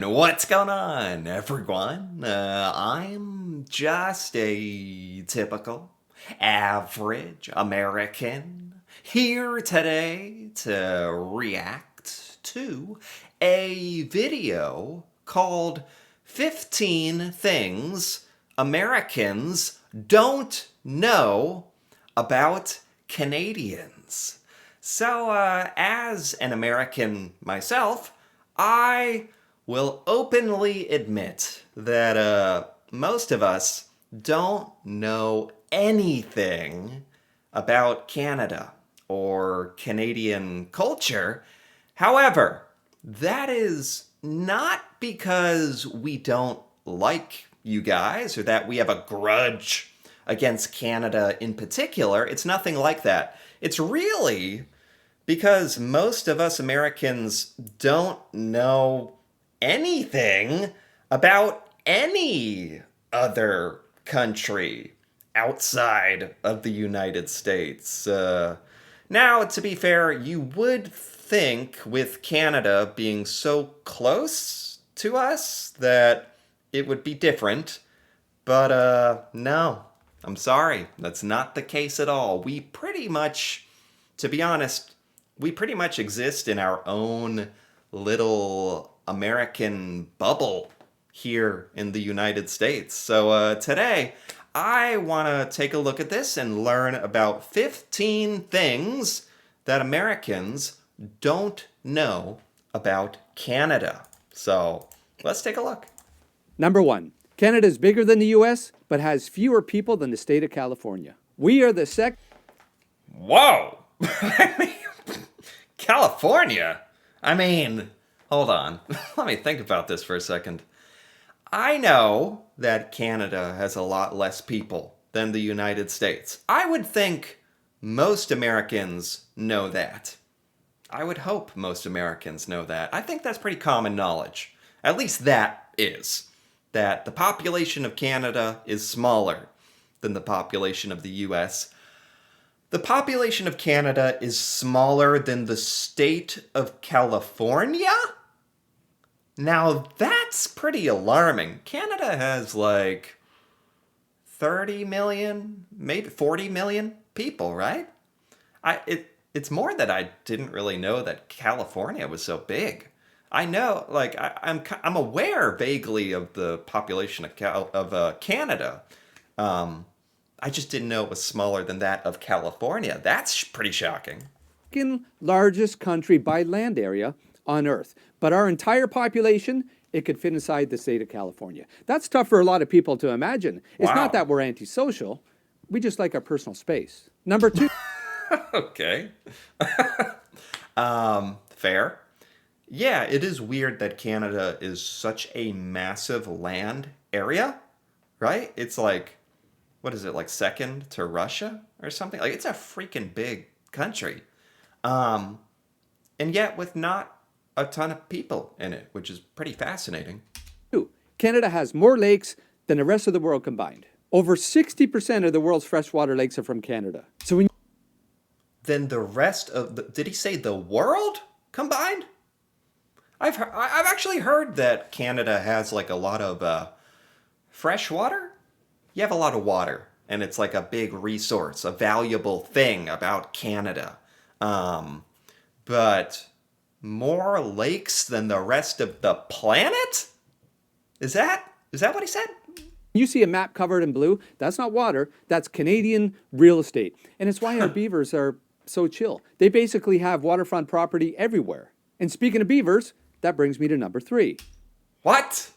What's going on, everyone? I'm just a typical, average American here today to react to a video called 15 Things Americans Don't Know About Canadians. So, as an American myself, I will openly admit that most of us don't know anything about Canada or Canadian culture. However, that is not because we don't like you guys or that we have a grudge against Canada in particular. It's nothing like that. It's really because most of us Americans don't know anything about any other country outside of the United States. Now, to be fair, you would think with Canada being so close to us that it would be different, but no, I'm sorry, that's not the case at all. We pretty much, to be honest, we pretty much exist in our own little American bubble here in the United States. So today, I want to take a look at this and learn about 15 things that Americans don't know about Canada. So let's take a look. Number one, Canada is bigger than the US, but has fewer people than the state of California. We are the Whoa! I mean, California? I mean, hold on. Let me think about this for a second. I know that Canada has a lot less people than the United States. I would think most Americans know that. I would hope most Americans know that. I think that's pretty common knowledge. At least that is. That the population of Canada is smaller than the population of the US. The population of Canada is smaller than the state of California? Now that's pretty alarming. Canada has like 30 million, maybe 40 million people, right? It's more that I didn't really know that California was so big. I know, like I'm aware vaguely of the population of Canada. I just didn't know it was smaller than that of California. That's pretty shocking. second largest country by land area on Earth. But our entire population, it could fit inside the state of California. That's tough for a lot of people to imagine. It's Wow. not that we're antisocial. We just like our personal space. Number two, Okay. Fair. Yeah, it is weird that Canada is such a massive land area, right? It's like, what is it, like second to Russia or something? Like, it's a freaking big country. Um, and yet with not a ton of people in it, which is pretty fascinating. Canada has more lakes than the rest of the world combined. Over 60% of the world's freshwater lakes are from Canada. So when Then the rest of did he say the world combined? I've actually heard that Canada has like a lot of fresh water. You have a lot of water, and it's like a big resource, a valuable thing about Canada. Um, but more lakes than the rest of the planet? Is that what he said? you see a map covered in blue, that's not water, that's Canadian real estate. And it's why our beavers are so chill. They basically have waterfront property everywhere. And speaking of beavers, that brings me to number three. What?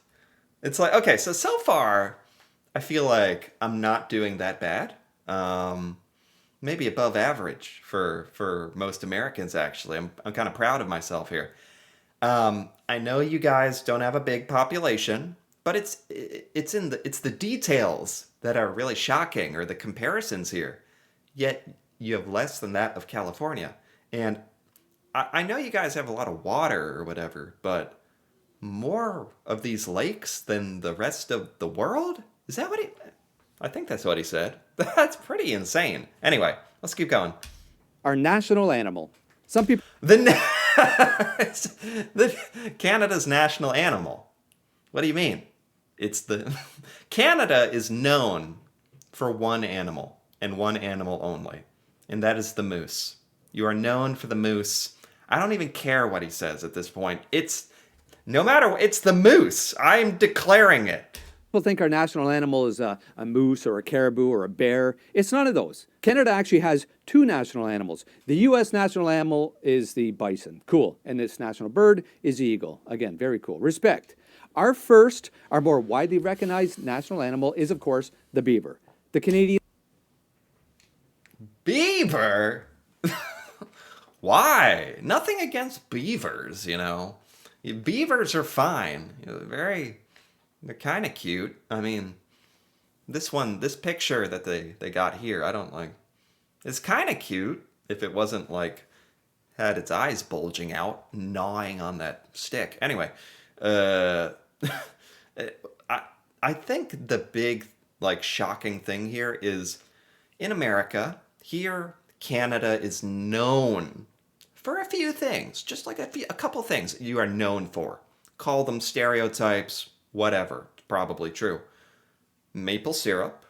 It's like, okay, so far, I feel like I'm not doing that bad. Maybe above average for most Americans, actually. I'm kind of proud of myself here. I know you guys don't have a big population, but it's the details that are really shocking, or the comparisons here. Yet you have less than that of California, and I know you guys have a lot of water or whatever, but more of these lakes than the rest of the world? Is that what he? I think that's what he said. That's pretty insane. Anyway, let's keep going. Our national animal. Some people The, the Canada's national animal. What do you mean? It's the Canada is known for one animal and one animal only, and that is the moose. You are known for the moose. I don't even care what he says at this point. It's no matter it's the moose. I'm declaring it. People think our national animal is a moose or a caribou or a bear. It's none of those. Canada actually has two national animals. The U.S. national animal is the bison. Cool. And its national bird is the eagle. Again, very cool. Respect. Our first, our more widely recognized national animal is, of course, the beaver. The Canadian Beaver? Why? Nothing against beavers, you know. Beavers are fine. You know, they're kind of cute. I mean, this picture that they got here, I don't like. It's kind of cute if it wasn't like had its eyes bulging out, gnawing on that stick. Anyway, uh, I think the big like shocking thing here is in America, here Canada is known for a few things, just like a couple things you are known for. Call them stereotypes, whatever. It's probably true. Maple syrup,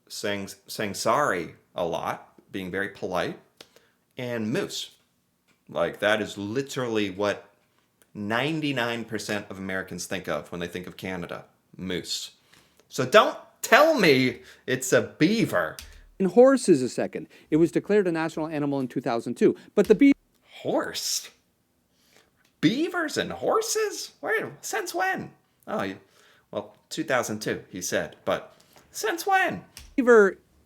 saying sorry a lot, being very polite, and moose. Like that is literally what 99% of Americans think of when they think of Canada. Moose. So don't tell me it's a beaver. horse is a second. It was declared a national animal in 2002. But the beaver Horse? Beavers and horses? Where? Since when? Well, 2002, he said. But since when?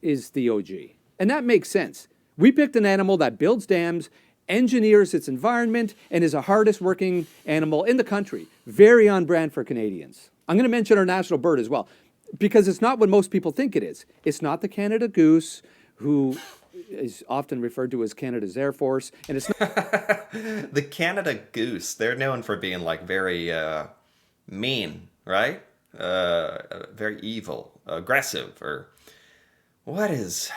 is the OG. And that makes sense. We picked an animal that builds dams, engineers its environment, and is the hardest working animal in the country. Very on brand for Canadians. I'm going to mention our national bird as well, because it's not what most people think it is. It's not the Canada goose, who is often referred to as Canada's Air Force, and it's not The Canada goose, they're known for being like very mean, right? Very evil, aggressive, or what is.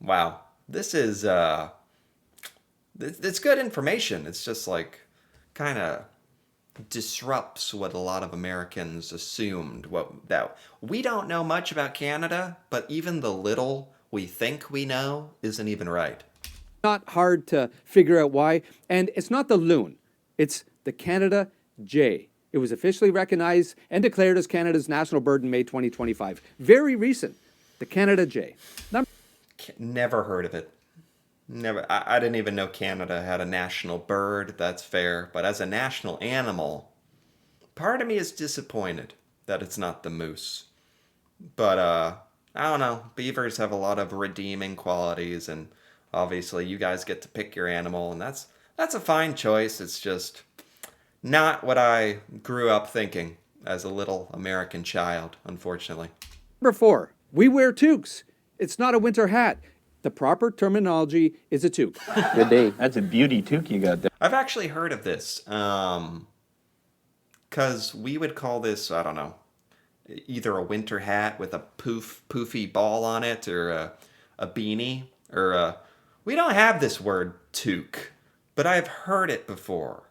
Wow. This is. It's good information. It's just like kind of disrupts what a lot of Americans assumed. That we don't know much about Canada, but even the little we think we know isn't even right. not hard to figure out why. And it's not the loon, it's the Canada jay. It was officially recognized and declared as Canada's national bird in May 2025. Very recent, the Canada jay. Never heard of it. Never. I didn't even know Canada had a national bird. That's fair. But as a national animal, part of me is disappointed that it's not the moose. But I don't know. Beavers have a lot of redeeming qualities, and obviously you guys get to pick your animal, and that's a fine choice. It's just not what I grew up thinking as a little American child, unfortunately. Number 4, we wear toques. It's not a winter hat. The proper terminology is a toque. Good day. That's a beauty toque you got there. I've actually heard of this, because we would call this, I don't know, either a winter hat with a poofy ball on it, or a beanie, or we don't have this word toque, but I've heard it before.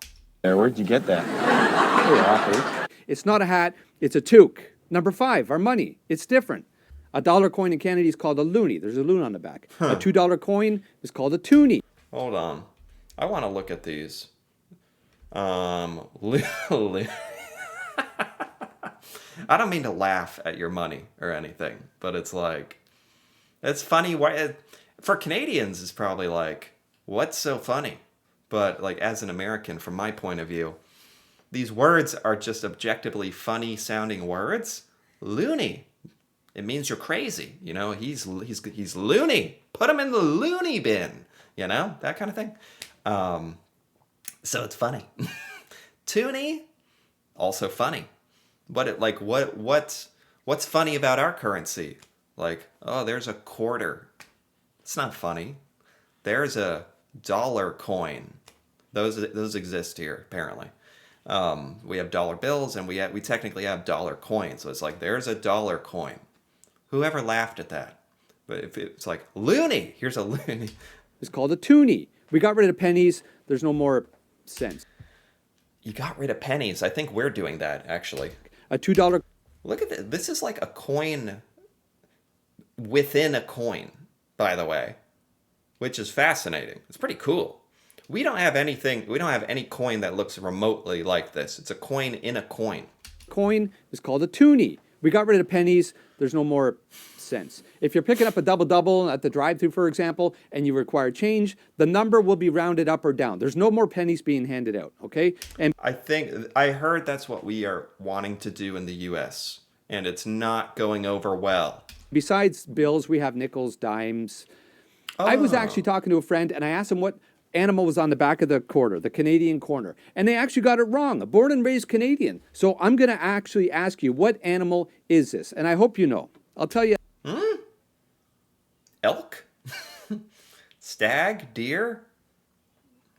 Where'd you get that? Hey, author. It's not a hat, it's a toque. Number 5, our money. It's different. A dollar coin in Canada is called a loonie. There's a loon on the back. A $2 coin is called a toonie. Hold on. I want to look at these. I don't mean to laugh at your money or anything, but it's like, it's funny. For Canadians, it's probably like, what's so funny? But like as an American, from my point of view, these words are just objectively funny sounding words. Loony. It means you're crazy. You know, he's loony. Put him in the loony bin. You know, that kind of thing. So it's funny. Toonie, also funny. What's funny about our currency? Like, oh, there's a quarter. It's not funny. There's a dollar coin. Those exist here apparently. We have dollar bills, and we technically have dollar coins. So it's like there's a dollar coin. Whoever laughed at that? But if it's like loony, here's a loony. It's called a toonie. We got rid of pennies. There's no more cents. You got rid of pennies. I think we're doing that, actually. A $2 Look at this. This is like a coin within a coin, by the way, which is fascinating. It's pretty cool. We don't have any coin that looks remotely like this. It's a coin in a coin. coin is called a toonie. We got rid of pennies. There's no more cents. If you're picking up a double-double at the drive-thru, for example, and you require change, the number will be rounded up or down. There's no more pennies being handed out, okay? And I heard that's what we are wanting to do in the US, and it's not going over well. besides bills, we have nickels, dimes. I was actually talking to a friend, and I asked him what animal was on the back of the quarter, the Canadian corner. And they actually got it wrong. A born and raised Canadian. So I'm going to actually ask you, what animal is this? And I hope you know. I'll tell you. Elk? Stag? Deer?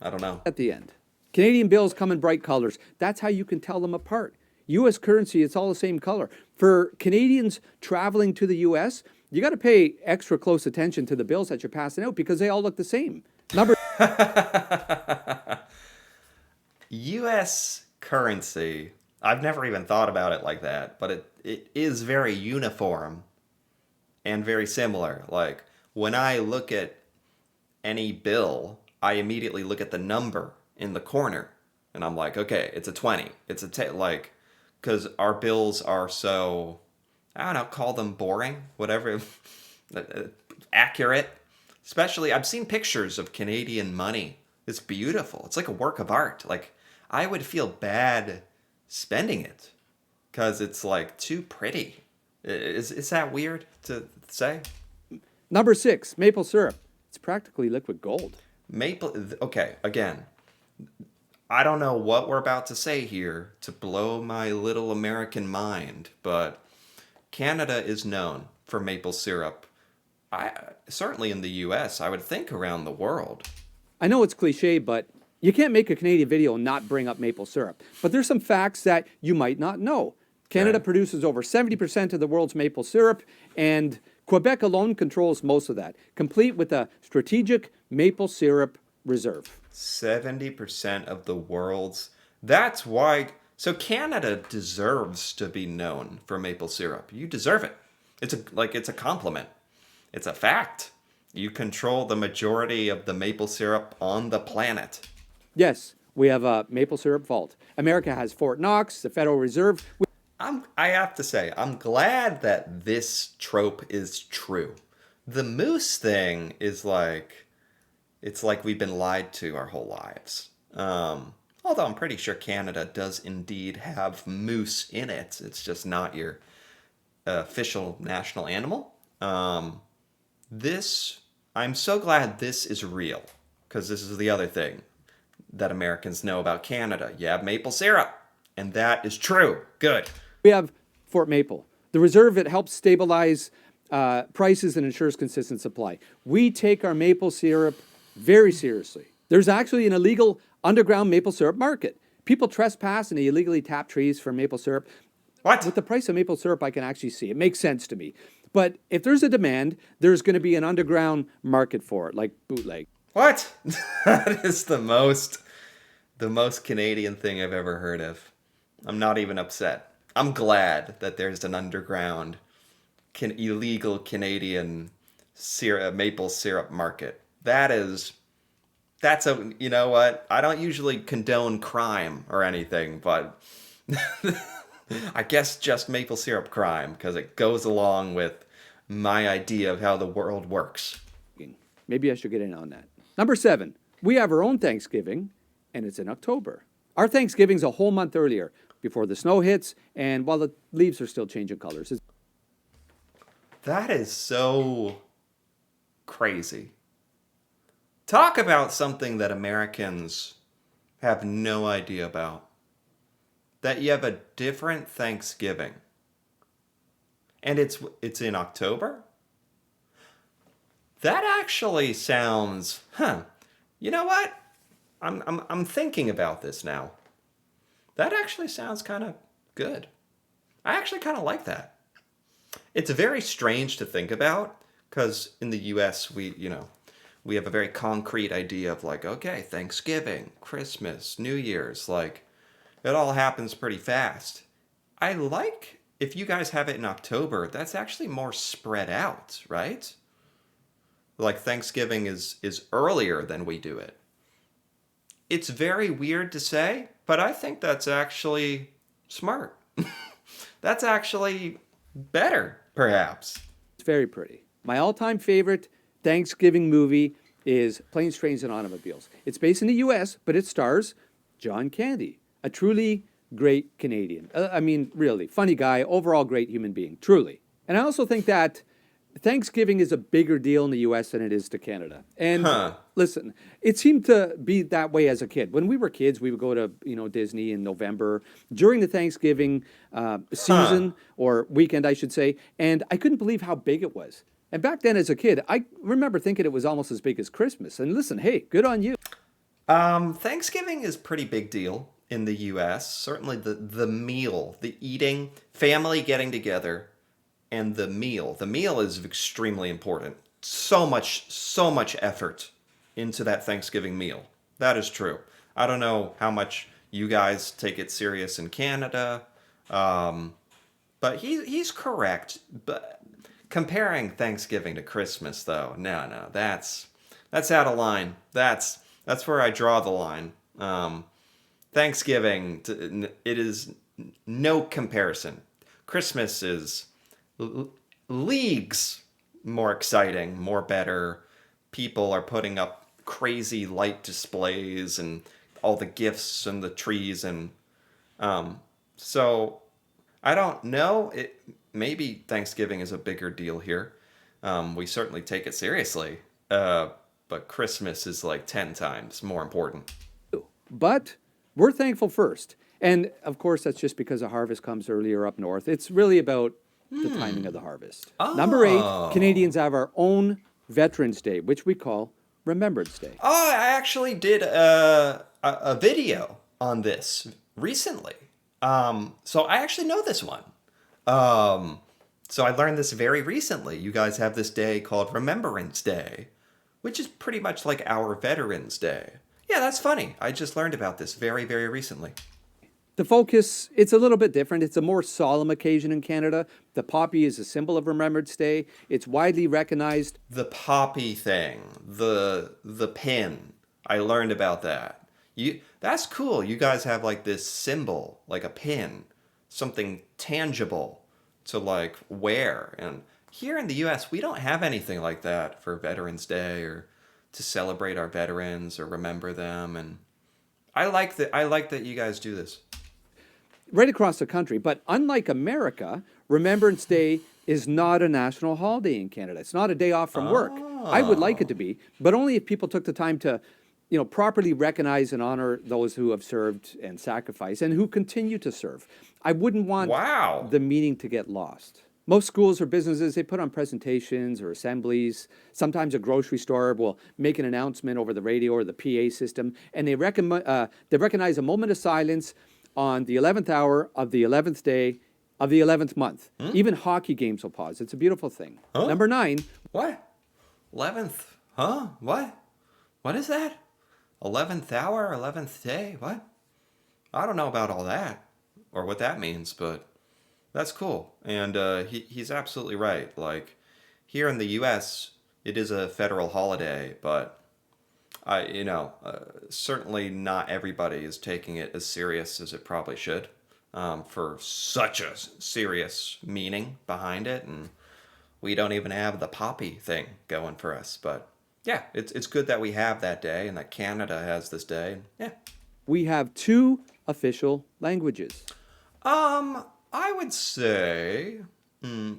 I don't know. At the end. Canadian bills come in bright colors. That's how you can tell them apart. U.S. currency, it's all the same color. For Canadians traveling to the U.S., you got to pay extra close attention to the bills that you're passing out because they all look the same. Number U.S. currency. I've never even thought about it like that, but it is very uniform and very similar. Like, when I look at any bill, I immediately look at the number in the corner, and I'm like, okay, it's a 20. It's like, because our bills are so, I don't know, call them boring, whatever, accurate. Especially, I've seen pictures of Canadian money. It's beautiful. It's like a work of art. Like, I would feel bad spending it because it's like too pretty. Is that weird to say? Number 6, maple syrup. It's practically liquid gold. Okay, again, I don't know what we're about to say here to blow my little American mind, but Canada is known for maple syrup. Certainly in the US, I would think around the world. I know it's cliche, but you can't make a Canadian video and not bring up maple syrup. But there's some facts that you might not know. Canada Okay. produces over 70% of the world's maple syrup, and Quebec alone controls most of that, complete with a strategic maple syrup reserve. 70% of the world's. That's why. So Canada deserves to be known for maple syrup. You deserve it. It's a compliment. It's a fact. You control the majority of the maple syrup on the planet. Yes, we have a maple syrup vault. America has Fort Knox, the Federal Reserve. I have to say, I'm glad that this trope is true. The moose thing is like, it's like we've been lied to our whole lives. Although I'm pretty sure Canada does indeed have moose in it. It's just not your official national animal. I'm so glad this is real, because this is the other thing that Americans know about Canada. You have maple syrup, and that is true. Good. We have Fort Maple. The reserve, it helps stabilize prices and ensures consistent supply. We take our maple syrup very seriously. There's actually an illegal underground maple syrup market. People trespass and they illegally tap trees for maple syrup. What? With the price of maple syrup, I can actually see. It makes sense to me. But if there's a demand, there's going to be an underground market for it, like bootleg. What? That is the most Canadian thing I've ever heard of. I'm not even upset. I'm glad that there's an underground illegal Canadian maple syrup market. You know what? I don't usually condone crime or anything, but I guess just maple syrup crime, because it goes along with my idea of how the world works. Maybe I should get in on that. Number 7, we have our own Thanksgiving, and it's in October. Our Thanksgiving's a whole month earlier, before the snow hits, and while the leaves are still changing colors. That is so crazy. Talk about something that Americans have no idea about. That you have a different Thanksgiving. And it's in October? That actually sounds, You know what? I'm thinking about this now. That actually sounds kind of good. I actually kind of like that. It's very strange to think about, because in the US we have a very concrete idea of like, okay, Thanksgiving, Christmas, New Year's, like, It all happens pretty fast. I like if you guys have it in October, that's actually more spread out, right? Like Thanksgiving is earlier than we do it. It's very weird to say, but I think that's actually smart. That's actually better, perhaps. It's very pretty. My all-time favorite Thanksgiving movie is Planes, Trains, and Automobiles. It's based in the U.S., but it stars John Candy, a truly great Canadian. I mean, really, funny guy, overall great human being, truly. And I also think that Thanksgiving is a bigger deal in the U.S. than it is to Canada. And listen, it seemed to be that way as a kid. When we were kids, we would go to Disney in November during the Thanksgiving season or weekend, I should say. And I couldn't believe how big it was. And back then, as a kid, I remember thinking it was almost as big as Christmas. And listen, hey, good on you. Thanksgiving is a pretty big deal in the U.S. Certainly the meal, the eating, family getting together, and the meal. The meal is extremely important. So much effort into that Thanksgiving meal. That is true. I don't know how much you guys take it serious in Canada, but he's correct. But comparing Thanksgiving to Christmas, though, no, that's out of line. That's where I draw the line. Thanksgiving, it is no comparison. Christmas is leagues more exciting, more better. People are putting up crazy light displays and all the gifts and the trees and so I don't know. Maybe Thanksgiving is a bigger deal here. We certainly take it seriously, but Christmas is like 10 times more important. But we're thankful first. And of course, that's just because the harvest comes earlier up north. It's really about the timing of the harvest. Number 8, Canadians have our own Veterans Day, which we call Remembrance Day. Oh, I actually did a video on this recently. So I actually know this one. So I learned this very recently. You guys have this day called Remembrance Day, which is pretty much like our Veterans Day. Yeah, that's funny. I just learned about this very, very recently. The focus, it's a little bit different. It's a more solemn occasion in Canada. The poppy is a symbol of Remembrance Day. It's widely recognized. The poppy thing, the pin. I learned about that. That's cool. You guys have like this symbol, like a pin, something tangible to like wear. And here in the US, we don't have anything like that for Veterans Day or to celebrate our veterans or remember them. And I like that you guys do this. Right across the country. But unlike America, Remembrance Day is not a national holiday in Canada. It's not a day off from work. I would like it to be, but only if people took the time to, properly recognize and honor those who have served and sacrificed and who continue to serve. I wouldn't want the meaning to get lost. Most schools or businesses, they put on presentations or assemblies. Sometimes a grocery store will make an announcement over the radio or the PA system, and they recognize a moment of silence on the 11th hour of the 11th day of the 11th month. Even hockey games will pause. It's a beautiful thing. Number 9. What? 11th? Huh? What? What is that? 11th hour, 11th day? What? I don't know about all that or what that means, but that's cool. And he's absolutely right. Like, here in the U.S., it is a federal holiday, but certainly not everybody is taking it as serious as it probably should, for such a serious meaning behind it. And we don't even have the poppy thing going for us. But yeah, it's good that we have that day and that Canada has this day. Yeah. We have 2 official languages. I would say,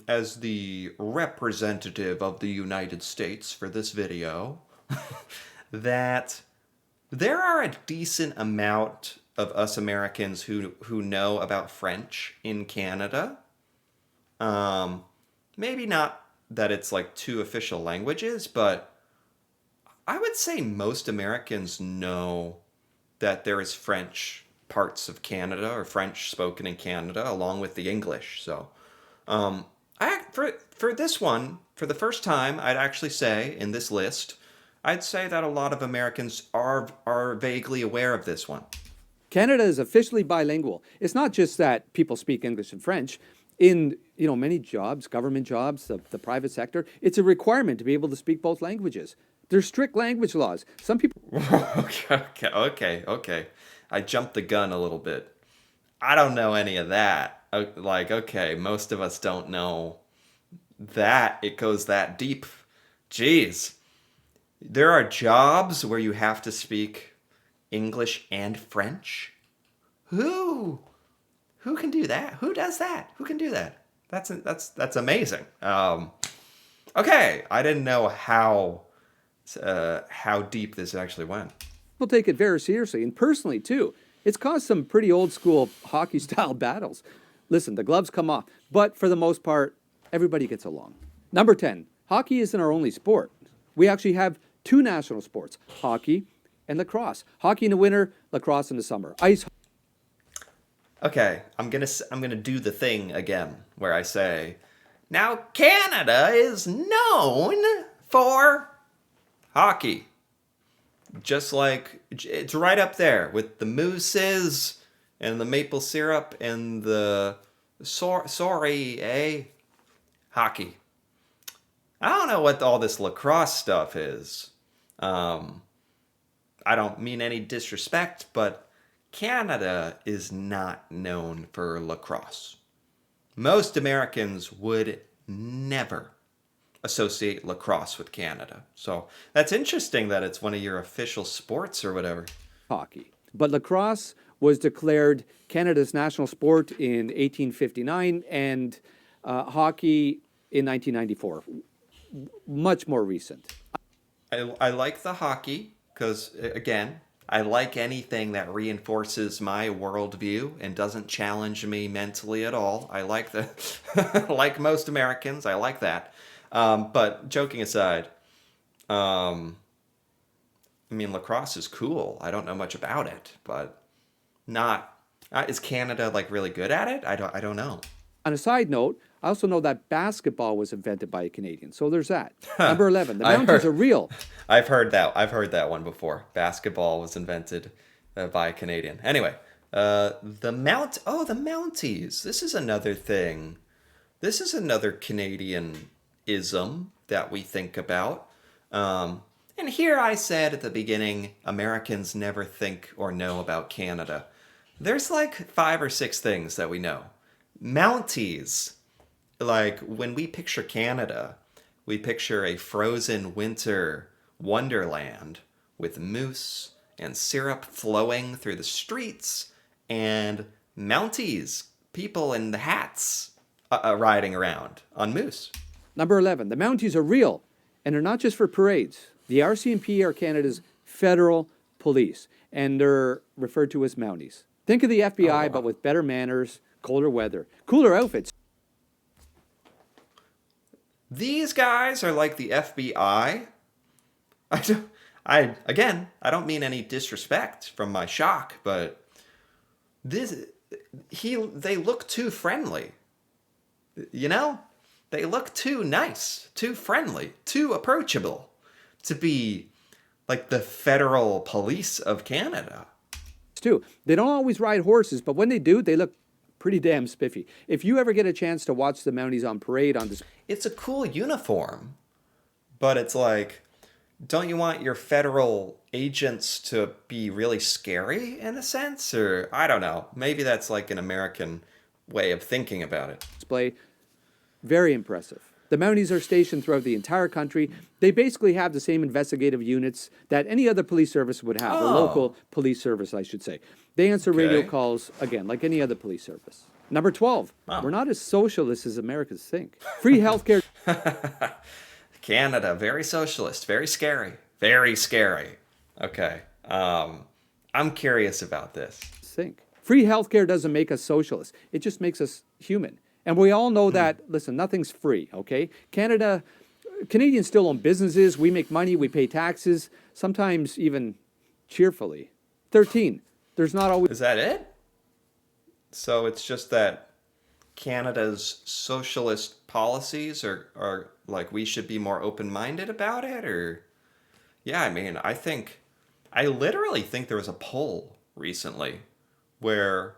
as the representative of the United States for this video, that there are a decent amount of us Americans who know about French in Canada. Maybe not that it's like 2 official languages, but I would say most Americans know that there is French parts of Canada or French spoken in Canada along with the English. So for this one, for the first time, I'd actually say in this list, I'd say that a lot of Americans are vaguely aware of this one. Canada is officially bilingual. It's not just that people speak English and French. In many jobs, government jobs, the private sector, it's a requirement to be able to speak both languages. There's strict language laws. Some people Okay. I jumped the gun a little bit. I don't know any of that. Like, okay, most of us don't know that it goes that deep. Jeez. There are jobs where you have to speak English and French? Who? Who can do that? Who does that? Who can do that? That's amazing. Okay, I didn't know how deep this actually went. take it very seriously, and personally too. It's caused some pretty old school hockey style battles. Listen, the gloves come off, but for the most part, everybody gets along. Number 10, hockey isn't our only sport. We actually have two national sports, hockey and lacrosse. Hockey in the winter, lacrosse in the summer. Ice Okay, I'm gonna do the thing again where I say, now Canada is known for hockey. Just like it's right up there with the mooses and the maple syrup and the hockey. I don't know what all this lacrosse stuff is. I don't mean any disrespect, but Canada is not known for lacrosse. Most Americans would never associate lacrosse with Canada. So that's interesting that it's one of your official sports or whatever. hockey. But lacrosse was declared Canada's national sport in 1859 and hockey in 1994. Much more recent. I like the hockey because, again, I like anything that reinforces my worldview and doesn't challenge me mentally at all. I like like most Americans, I like that. But joking aside, I mean, lacrosse is cool. I don't know much about it, but not. Is Canada like really good at it? I don't know. On a side note, I also know that basketball was invented by a Canadian. So there's that. Number 11, the mountains are real. I've heard that one before. Basketball was invented by a Canadian. Anyway, the Mounties. This is another thing. This is another Canadian ism that we think about. And here I said at the beginning, Americans never think or know about Canada. There's like 5 or 6 things that we know. Mounties. Like when we picture Canada, we picture a frozen winter wonderland with moose and syrup flowing through the streets and Mounties, people in the hats riding around on moose. Number 11, the Mounties are real, and they're not just for parades. The RCMP are Canada's federal police, and they're referred to as Mounties. Think of the FBI, but with better manners, colder weather, cooler outfits. These guys are like the FBI. I don't mean any disrespect from my shock, but they look too friendly. You know? They look too nice, too friendly, too approachable to be like the federal police of Canada. Too. They don't always ride horses, but when they do, they look pretty damn spiffy. If you ever get a chance to watch the Mounties on parade on this, It's a cool uniform, but it's like, don't you want your federal agents to be really scary in a sense? Or I don't know. Maybe that's like an American way of thinking about it. display, very impressive. The Mounties are stationed throughout the entire country. They basically have the same investigative units that any other police service would have, the local police service, I should say. They answer radio Okay. calls, again, like any other police service. Number 12, Wow. we're not as socialist as Americans think. Free healthcare. Canada, very socialist, very scary. Very scary. Okay. I'm curious about this. Think. Free healthcare doesn't make us socialists. It just makes us human. And we all know that, listen, nothing's free, okay? Canadians still own businesses. We make money. We pay taxes, sometimes even cheerfully. 13, there's not always Is that it? So it's just that Canada's socialist policies are like we should be more open-minded about it? Or, yeah, I mean, I literally think there was a poll recently where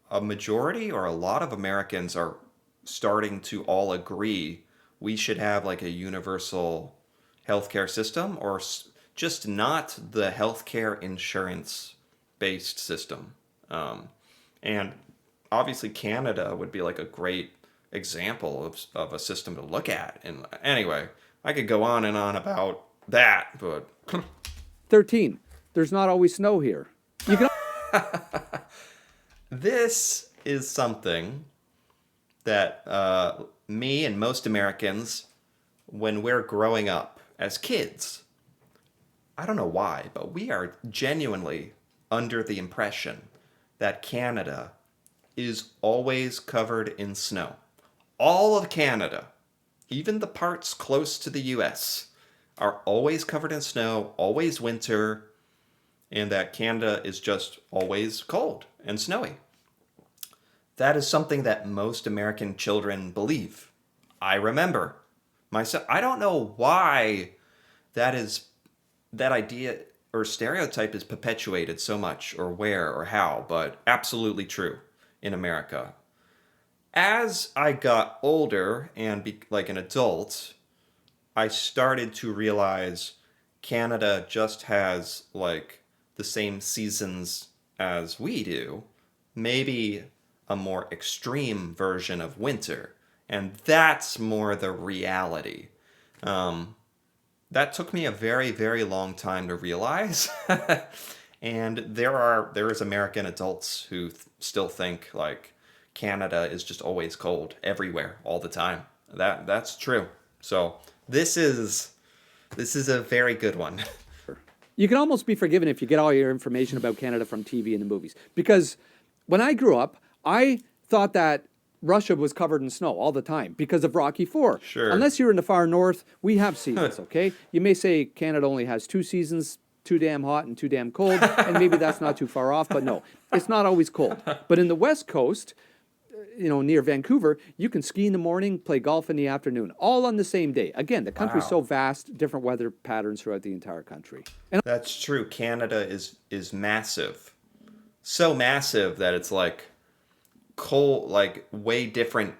a majority or a lot of Americans are starting to all agree we should have like a universal healthcare system, or just not the healthcare insurance based system. And obviously, Canada would be like a great example of a system to look at. And anyway, I could go on and on about that, but 13. There's not always snow here. You can this is something that me and most Americans, when we're growing up as kids, I don't know why, but we are genuinely under the impression that Canada is always covered in snow. All of Canada, even the parts close to the US, are always covered in snow, always winter, and that Canada is just always cold and snowy. That is something that most American children believe. I remember myself. I don't know why that idea or stereotype is perpetuated so much, or where or how, but absolutely true in America. As I got older and like an adult, I started to realize Canada just has like the same seasons as we do, maybe a more extreme version of winter, and that's more the reality. That took me a very, very long time to realize. And there is American adults who still think like Canada is just always cold everywhere all the time. That's true. So this is a very good one. You can almost be forgiven if you get all your information about Canada from TV and the movies. Because when I grew up, I thought that Russia was covered in snow all the time because of Rocky IV. Sure. Unless you're in the far north, we have seasons, okay? You may say Canada only has 2 seasons, too damn hot and too damn cold, and maybe that's not too far off, but no, it's not always cold. But in the West Coast, near Vancouver, you can ski in the morning, play golf in the afternoon, all on the same day. Again, the country's Wow. so vast, different weather patterns throughout the entire country. And That's true. Canada is massive. So massive that it's like cold, like way different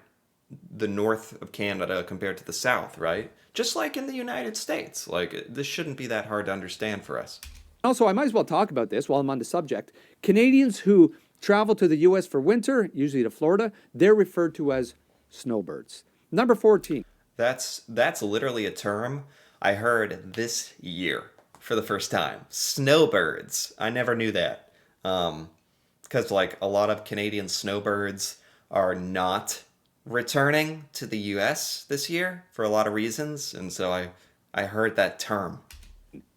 the north of Canada compared to the south, right? Just like in the United States. Like this shouldn't be that hard to understand for us. also, I might as well talk about this while I'm on the subject. Canadians who travel to the U.S. for winter, usually to Florida, they're referred to as snowbirds. Number 14. That's literally a term I heard this year for the first time. Snowbirds. I never knew that. Because like a lot of Canadian snowbirds are not returning to the US this year for a lot of reasons, and so I heard that term.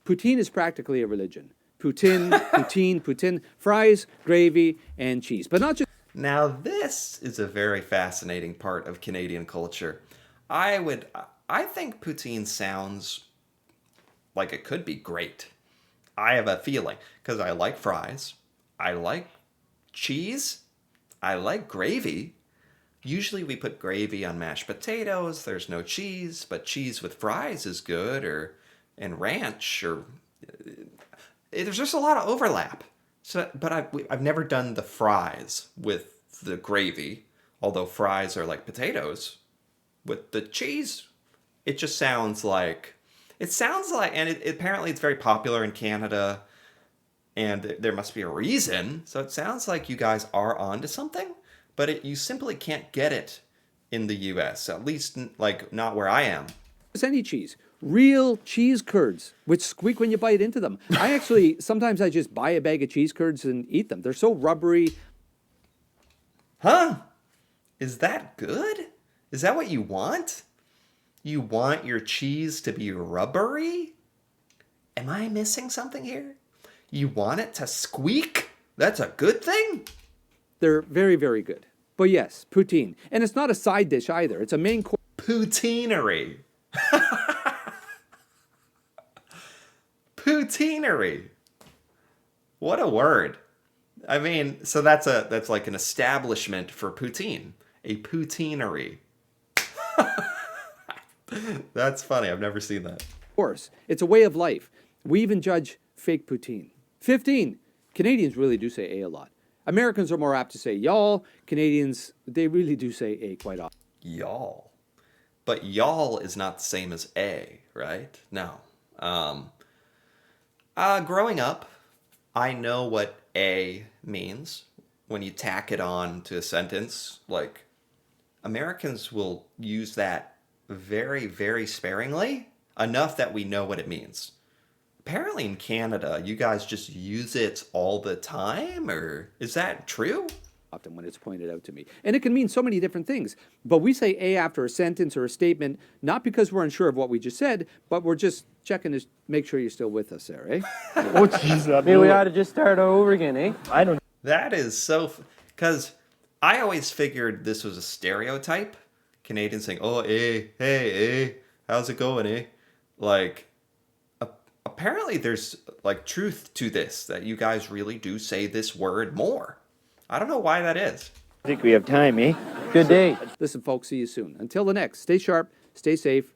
Poutine is practically a religion. Poutine, fries, gravy, and cheese. But not just Now this is a very fascinating part of Canadian culture. I think poutine sounds like it could be great. I have a feeling because I like fries, I like cheese, I like gravy. Usually we put gravy on mashed potatoes. There's no cheese, but cheese with fries is good, and ranch, or there's just a lot of overlap. So, but I've never done the fries with the gravy, although fries are like potatoes. With the cheese, it sounds like, and apparently it's very popular in Canada, and there must be a reason. So it sounds like you guys are onto something, but you simply can't get it in the U.S. At least like not where I am. any cheese. Real cheese curds, which squeak when you bite into them. Sometimes I just buy a bag of cheese curds and eat them. They're so rubbery. Huh? Is that good? Is that what you want? You want your cheese to be rubbery? Am I missing something here? You want it to squeak? That's a good thing? They're very, very good. But yes, poutine. And it's not a side dish either. It's a main course. Poutineery. Poutineery. What a word. I mean, so that's like an establishment for poutine. A poutineery. That's funny. I've never seen that. It's a way of life. We even judge fake poutine. 15. Canadians really do say a lot. Americans are more apt to say y'all. Canadians, they really do say a quite often. Y'all. But y'all is not the same as a, right? No. Growing up, I know what a means when you tack it on to a sentence. Like, Americans will use that very, very sparingly, enough that we know what it means. Apparently in Canada, you guys just use it all the time, or is that true? Often when it's pointed out to me. And it can mean so many different things. But we say a after a sentence or a statement, not because we're unsure of what we just said, but we're just checking to make sure you're still with us there, eh? Oh, jeez. Maybe we ought to just start over again, eh? I don't. That is so, because I always figured this was a stereotype. Canadians saying, oh, hey, how's it going, eh? Like, apparently there's like truth to this, that you guys really do say this word more. I don't know why that is. I think we have time, eh? Good day. Listen, folks, see you soon. Until the next, stay sharp, stay safe.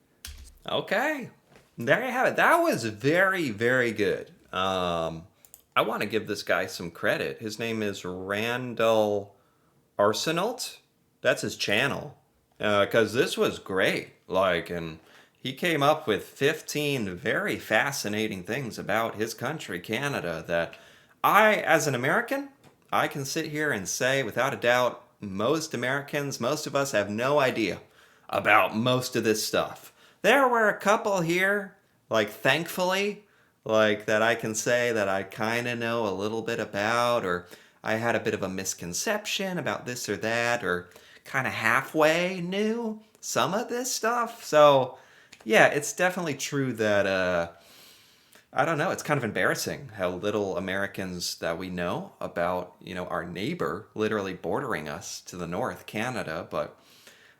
Okay. There you have it. That was very, very good. I want to give this guy some credit. His name is Randall Arsenault. That's his channel. Because this was great. Like, and he came up with 15 very fascinating things about his country, Canada, that I, as an American, I can sit here and say without a doubt, most Americans, most of us have no idea about most of this stuff. There were a couple here, like thankfully, like that I can say that I kind of know a little bit about, or I had a bit of a misconception about this or that, or kind of halfway knew some of this stuff. So yeah, it's definitely true that I don't know, it's kind of embarrassing how little Americans that we know about, our neighbor literally bordering us to the north, Canada. But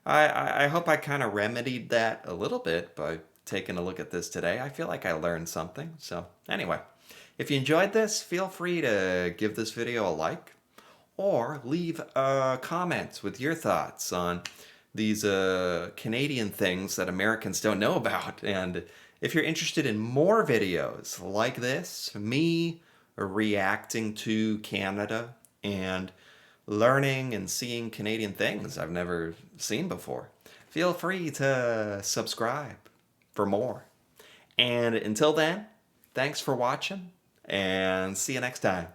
I hope I kind of remedied that a little bit by taking a look at this today. I feel like I learned something. So anyway, if you enjoyed this, feel free to give this video a like or leave comments with your thoughts on these Canadian things that Americans don't know about. And if you're interested in more videos like this, me reacting to Canada and learning and seeing Canadian things I've never seen before, feel free to subscribe for more. And until then, thanks for watching and see you next time.